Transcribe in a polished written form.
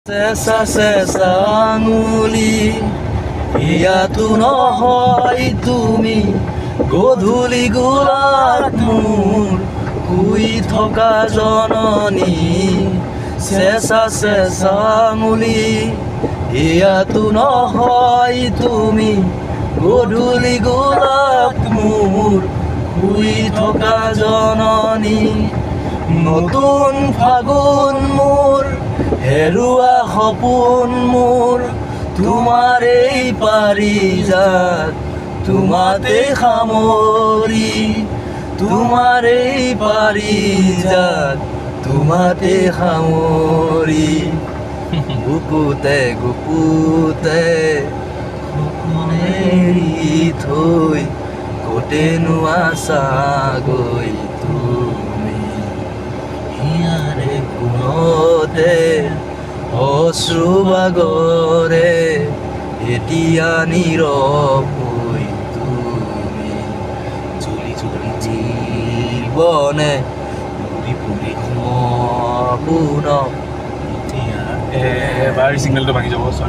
চেঁচা চেঁচা আঙুলি ইয়াতো নহয় তুমি গধূলি গোলাত মোৰ শুই থকা জননী চেঁচা চেঁচা আঙুলি ইয়াতো নহয় তুমি গধূলি গোলাত মোৰ শুই থকা জননী নতুন ফাগুন মোৰ হেৰুৱা সপোন মোৰ তোমাৰ এই পাৰিজাত তোমাতে সামৰি তোমাৰ এই পাৰিজাত তোমাতে সামৰি গুপুতে গুপুতে সপোন এৰি থৈ কতেনো আছাগৈ তুমি হিয়াৰে কোণতে অশ্ৰু বাগৰে এতিয়া নীৰৱ হৈ তুমি জ্বলি জ্বলি জীৱনে পুৰি পুৰি সপোন এতিয়া এবাৰ চিগনেলটো ভাঙি যাব, চৰি।